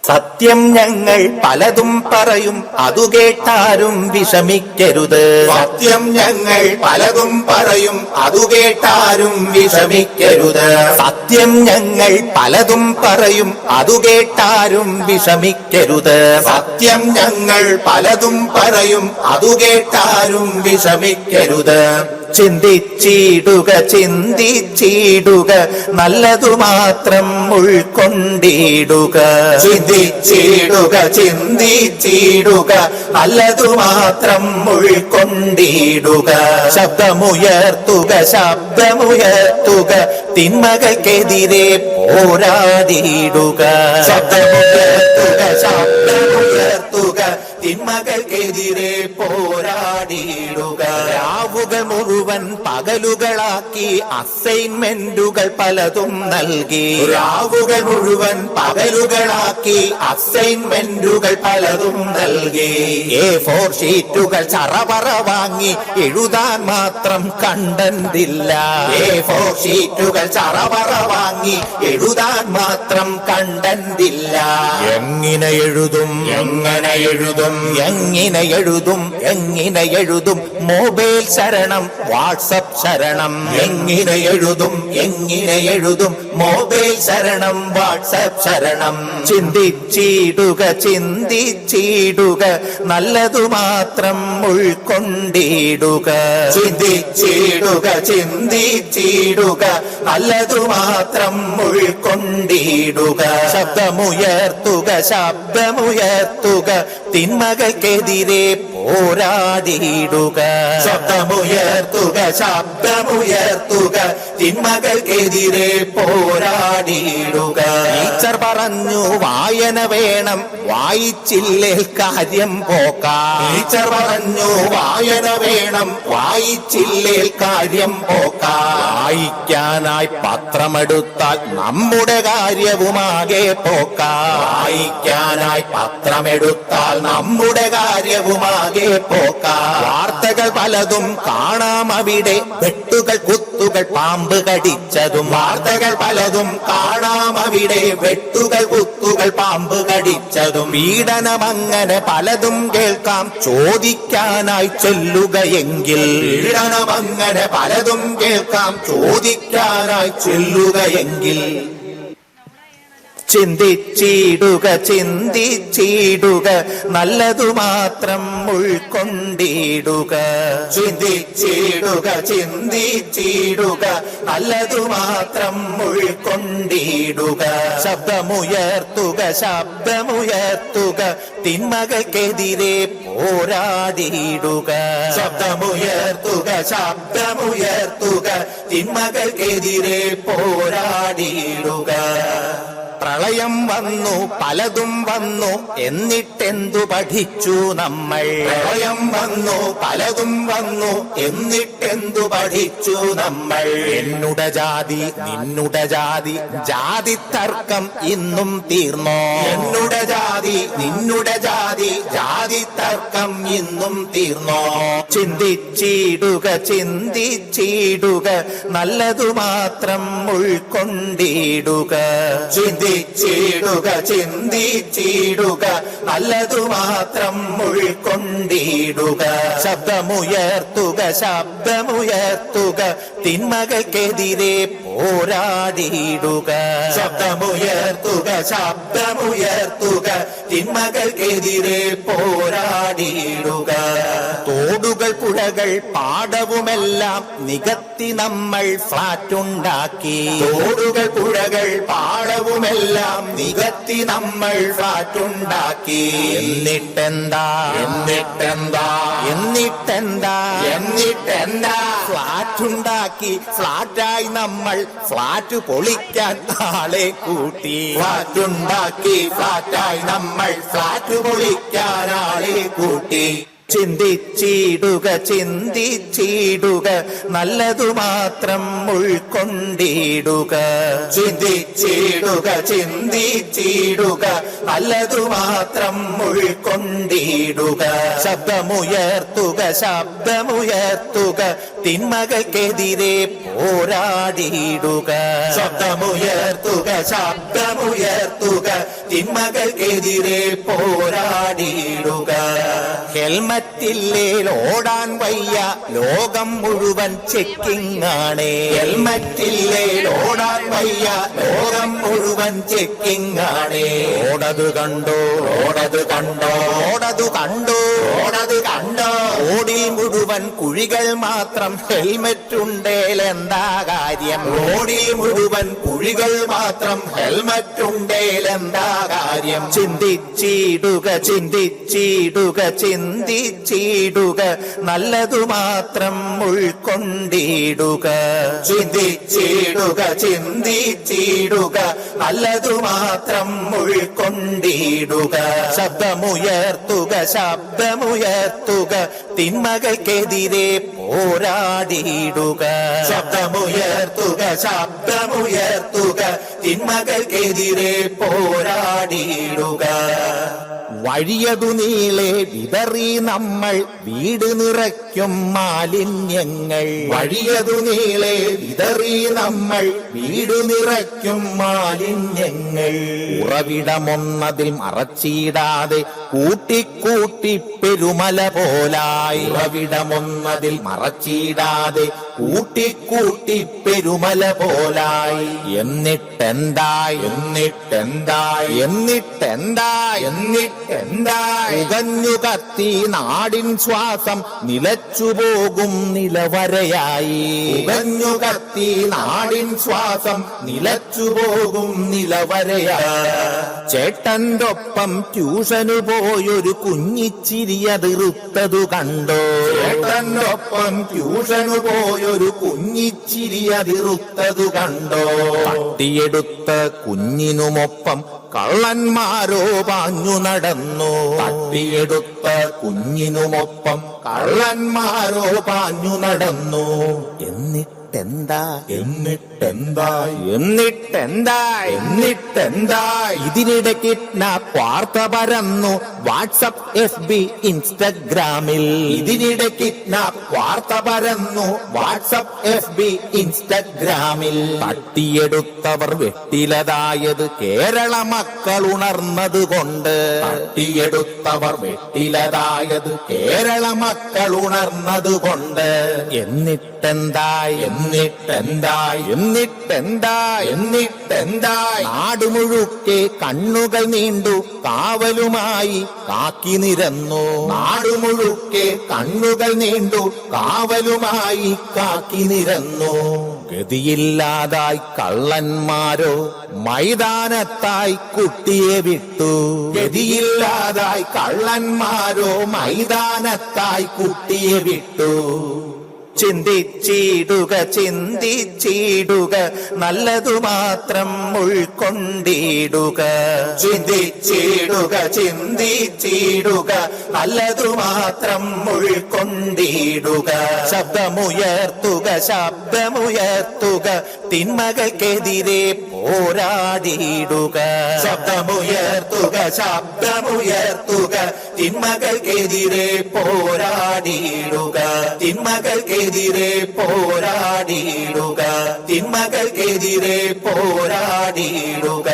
സത്യം ഞങ്ങൾ പലതും പറയും, അതു കേട്ടാരും വിഷമിക്കരുത്. സത്യം ഞങ്ങൾ പലതും പറയും, അതു കേട്ടാരും വിഷമിക്കരുത്. സത്യം ഞങ്ങൾ പലതും പറയും, അതു കേട്ടാരും വിഷമിക്കരുത്. സത്യം ഞങ്ങൾ പലതും പറയും, അതു കേട്ടാരും വിഷമിക്കരുത്. ചിന്തിച്ചിടുക ചിന്തിച്ചിടുക, നല്ലതു മാത്രം ഉൾക്കൊണ്ടിടുക. ചിന്തിച്ചിടുക ചിന്തിച്ചിടുക, നല്ലതു മാത്രം ഉൾക്കൊണ്ടിടുക. ശബ്ദമുയർത്തുക ശബ്ദമുയർത്തുക, തിന്മകൾക്കെതിരെ പോരാടിയിടുക. ശബ്ദമുയർത്തുക ശബ്ദമുയർത്തുക, തിന്മകൾക്കെതിരെ പോരാടിയിടുക. രാവുകൾ മുഴുവൻ പകലുകളാക്കി അസൈൻമെന്റുകൾ പലതും നൽകി. രാവുകൾ മുഴുവൻ പകലുകളാക്കി അസൈൻമെന്റുകൾ പലതും നൽകി. A4 ഷീറ്റുകൾ ചറപറ വാങ്ങി എഴുതാൻ മാത്രം കണ്ടന്റില്ല. A4 ഷീറ്റുകൾ ചറപറ വാങ്ങി എഴുതാൻ മാത്രം കണ്ടന്റില്ല. എങ്ങനെ എഴുതും എങ്ങനെ എഴുതും എങ്ങനെ എഴുതും എങ്ങനെ എഴുതും, മൊബൈൽ ശരണം വാട്സപ്പ് ശരണം. എങ്ങനെ എഴുതും എങ്ങനെ എഴുതും, മൊബൈൽ ശരണം വാട്സാപ്പ് ശരണം. ചിന്തിച്ചിടുക ചിന്തിച്ചിടുക, നല്ലതു മാത്രം ഉൾക്കൊണ്ടിടുക. ചിന്തിച്ചിടുക ചിന്തിച്ചിടുക, നല്ലതു മാത്രം ഉൾക്കൊണ്ടിടുക. ശബ്ദമുയർത്തുക ശബ്ദമുയർത്തുക, തിന്മകൾക്കെതിരെ പോരാടിയിടുക. ശബ്ദമുയർത്തുക ശബ്ദമുയർത്തുക, തിന്മകൾക്കെതിരെ പോരാടിയിടുക. ടീച്ചർ പറഞ്ഞു വായന വേണം, വായിച്ചില്ലേൽ കാര്യം പോക്കാം. ടീച്ചർ പറഞ്ഞു വായന വേണം, വായിച്ചില്ലേൽ കാര്യം പോക്കാം. വായിക്കാനായി പത്രമെടുത്താൽ നമ്മുടെ കാര്യവുമാകെ പോക്കാം. വായിക്കാനായി പത്രമെടുത്താൽ നമ്മുടെ കാര്യവുമാകെ പോക്കാം. വാർത്തകൾ പലതും കാണാം അവിടെ, വെട്ടുകൾ കുത്തുകൾ പാമ്പ് കടിച്ചതും. വാർത്തകൾ പലതും കാണാം അവിടെ, വെട്ടുകൾ കുത്തുകൾ പാമ്പ് കടിച്ചതും. പീഡനമങ്ങനെ പലതും കേൾക്കാം, ചോദിക്കാനായി ചൊല്ലുകയെങ്കിൽ. പീഡനമങ്ങനെ പലതും കേൾക്കാം, ചോദിക്കാനായി ചൊല്ലുകയെങ്കിൽ. ചിന്തിച്ചിടുക ചിന്തിച്ചിടുക, നല്ലതു മാത്രം ഉൾക്കൊണ്ടിടുക. ചിന്തിച്ചിടുക ചിന്തിച്ചിടുക, നല്ലതു മാത്രം ഉൾക്കൊണ്ടിടുക. ശബ്ദമുയർത്തുക ശബ്ദമുയർത്തുക, തിന്മകൾക്കെതിരെ പോരാടിയിടുക. ശബ്ദമുയർത്തുക ശബ്ദമുയർത്തുക, തിന്മകൾക്കെതിരെ പോരാടിയിടുക. പ്രളയം വന്നു പലതും വന്നു, എന്നിട്ടെന്തു പഠിച്ചു നമ്മൾ. പ്രളയം വന്നു പലതും വന്നു, എന്നിട്ടെന്തു പഠിച്ചു നമ്മൾ. എന്നുട ജാതി നിന്നുട ജാതി, ജാതി തർക്കം ഇന്നും തീർന്നോ. എന്നുട ജാതി നിന്നുട ജാതി, ജാതി തർക്കം ഇന്നും തീർന്നോ. ചിന്തിച്ചിടുക ചിന്തിച്ചിടുക, നല്ലതു മാത്രം ഉൾക്കൊണ്ടിടുക. ചിന്തിച്ചിടുക ചിന്തിച്ചിടുക, നല്ലതു മാത്രം ഉൾക്കൊണ്ടിടുക. ശബ്ദമുയർത്തുക ശബ്ദമുയർത്തുക, തിന്മകൾക്കെതിരെ പോരാടിയിടുക. ശബ്ദമുയർത്തുക ശബ്ദമുയർത്തുക, തിന്മകൾക്കെതിരെ പോരാടിയിടുക. തോടുകൾ പുഴകൾ പാടവുമെല്ലാം നികത്തി നമ്മൾ ഫ്ലാറ്റുണ്ടാക്കി. തോടുകൾ പുഴകൾ പാടവുമെല്ലാം നികത്തി നമ്മൾ ഫ്ലാറ്റുണ്ടാക്കി. എന്നിട്ടെന്താ എന്നിട്ടെന്താ എന്നിട്ടെന്താ എന്നിട്ടെന്താ, ഫ്ലാറ്റുണ്ടാക്കി ഫ്ലാറ്റായി നമ്മൾ ഫ്ലാറ്റ് പൊളിക്കാൻ ആളെ കൂട്ടി. ഫ്ലാറ്റുണ്ടാക്കി ഫ്ലാറ്റായി നമ്മൾ ഫ്ലാറ്റ് പൊളിക്കാൻ ആളെ കൂട്ടി. ചിന്തിച്ചിടുക ചിന്തിച്ചിടുക നല്ലതു മാത്രം ഉൾക്കൊണ്ടിടുക. ചിന്തിച്ചിടുക ചിന്തിച്ചിടുക നല്ലതു മാത്രം ഉൾക്കൊണ്ടിടുക. ശബ്ദമുയർത്തുക ശബ്ദമുയർത്തുക തിന്മകൾക്കെതിരെ പോരാടിയിടുക. ശബ്ദമുയർത്തുക ശബ്ദമുയർത്തുക തിന്മകൾക്കെതിരെ പോരാടിയിടുക. ഹെൽമറ്റില്ലേ ഓടാൻ വയ്യ ലോകം മുഴുവൻ ചെക്കിങ്ങാണേ. ഹെൽമറ്റില്ലേ ഓടാൻ വയ്യ ലോകം മുഴുവൻ ചെക്കിങ്ങാണേ. ഓടതു കണ്ടോ ഓടത് കണ്ടോ ഓടതു കണ്ടോ ഓടത് കണ്ടോ. റോഡിൽ മുഴുവൻ കുഴികൾ മാത്രം ഹെൽമെറ്റ് ഉണ്ടേലെന്താ കാര്യം. റോഡിൽ മുഴുവൻ കുഴികൾ മാത്രം ഹെൽമറ്റ് ഉണ്ടേലെന്താ കാര്യം. ചിന്തിച്ചിടുക ചിന്തിച്ചിടുക ചിന്തിച്ചിടുക നല്ലതു മാത്രം ഉൾക്കൊണ്ടിടുക. ചിന്തിച്ചിടുക ചിന്തിച്ചിടുക നല്ലതു മാത്രം ഉൾക്കൊണ്ടിടുക. ശബ്ദമുയർത്തുക ശബ്ദമുയർത്തുക തിന്മകൾക്കെതിരെ പോരാടിയിടുക. ശബ്ദമുയർത്തുക ശബ്ദമുയർത്തുക തിന്മകൾക്കെതിരെ പോരാടിയിടുക. വഴിയതു നീളെ വിതറി നമ്മൾ വീട് നിറയ്ക്കും മാലിന്യങ്ങൾ. വഴിയതു നീളെ വിതറി നമ്മൾ വീട് നിറയ്ക്കും മാലിന്യങ്ങൾ. ഉറവിടമൊന്നതിൽ മറച്ചിടാതെ കൂട്ടിക്കൂട്ടി പെരുമല പോലായി. ഉറവിടമൊന്നതിൽ മറച്ചിടാതെ കൂട്ടിക്കൂട്ടി പെരുമല പോലായി. എന്നിട്ടെന്തായി എന്നിട്ടെന്തായി എന്നിട്ടെന്തായി എന്നിട്ടെന്തായി. പുകഞ്ഞു കത്തി നാടിൻ ശ്വാസം നിലച്ചുപോകും നിലവരയായി. പുകഞ്ഞു കത്തി നാടിൻ ശ്വാസം നിലച്ചുപോകും നിലവരയായി. ചേട്ടന്റെ ഒപ്പം ട്യൂഷനു പോയൊരു കുഞ്ഞിച്ചിരിയതിറുത്തതു കണ്ടോ. ചേട്ടനൊപ്പം ട്യൂഷനു പോയൊരു കുഞ്ഞിച്ചിരിയതിറുത്തതു കണ്ടോ. തട്ടിയെടുത്ത കുഞ്ഞിനുമൊപ്പം കള്ളന്മാരോ പാഞ്ഞു നടന്നു. തട്ടിയെടുത്ത കുഞ്ഞിനുമൊപ്പം കള്ളന്മാരോ പാഞ്ഞു നടന്നു. എന്നിട്ടെന്താ എന്നിട്ടെന്തായി എന്നിട്ടെന്തായി എന്നിട്ടെന്തായി. ഇതിനിടെ കിഡ്നാപ്പ് വാർത്ത പരന്നു വാട്സപ്പ് FB ഇൻസ്റ്റഗ്രാമിൽ. ഇതിനിടെ കിഡ്നാപ്പ് വാർത്ത പരന്നു വാട്സപ്പ് FB ഇൻസ്റ്റഗ്രാമിൽ. തട്ടിയെടുത്തവർ വെട്ടിലതായത് കേരള മക്കൾ ഉണർന്നത് കൊണ്ട്. തട്ടിയെടുത്തവർ വെട്ടിലതായത് കേരള മക്കൾ ഉണർന്നത് കൊണ്ട്. എന്നിട്ടെന്തായി എന്നിട്ടെന്തായി എന്നിട്ടെന്തായി എന്നിട്ടെന്തായി. നാട് മുഴുക്കെ കണ്ണുകൾ നീണ്ടു കാവലുമായി കാക്കി നിരന്നു. നാടു മുഴുക്കെ കണ്ണുകൾ നീണ്ടു കാവലുമായി കാക്കി നിരന്നു. ഗതിയില്ലാതായി കള്ളന്മാരോ മൈതാനത്തായി കുട്ടിയെ വിട്ടു. ഗതിയില്ലാതായി കള്ളന്മാരോ മൈതാനത്തായി കുട്ടിയെ വിട്ടു. ചിന്തിച്ചിടുക ചിന്തിച്ചിടുക നല്ലതു മാത്രം ഉൾക്കൊണ്ടിടുക. ചിന്തിച്ചിടുക ചിന്തിച്ചിടുക നല്ലതു മാത്രം ഉൾക്കൊണ്ടിടുക. ശബ്ദമുയർത്തുക ശബ്ദമുയർത്തുക തിന്മകൾക്കെതിരെ പോരാടിയിടുക. ശബ്ദമുയർത്തുക ശബ്ദമുയർത്തുക തിന്മകൾക്കെതിരെ പോരാടിയിടുക. തിന്മകൾക്കെതിരെ പോരാടിയിടുക. തിന്മകൾക്കെതിരെ പോരാടിയിടുക.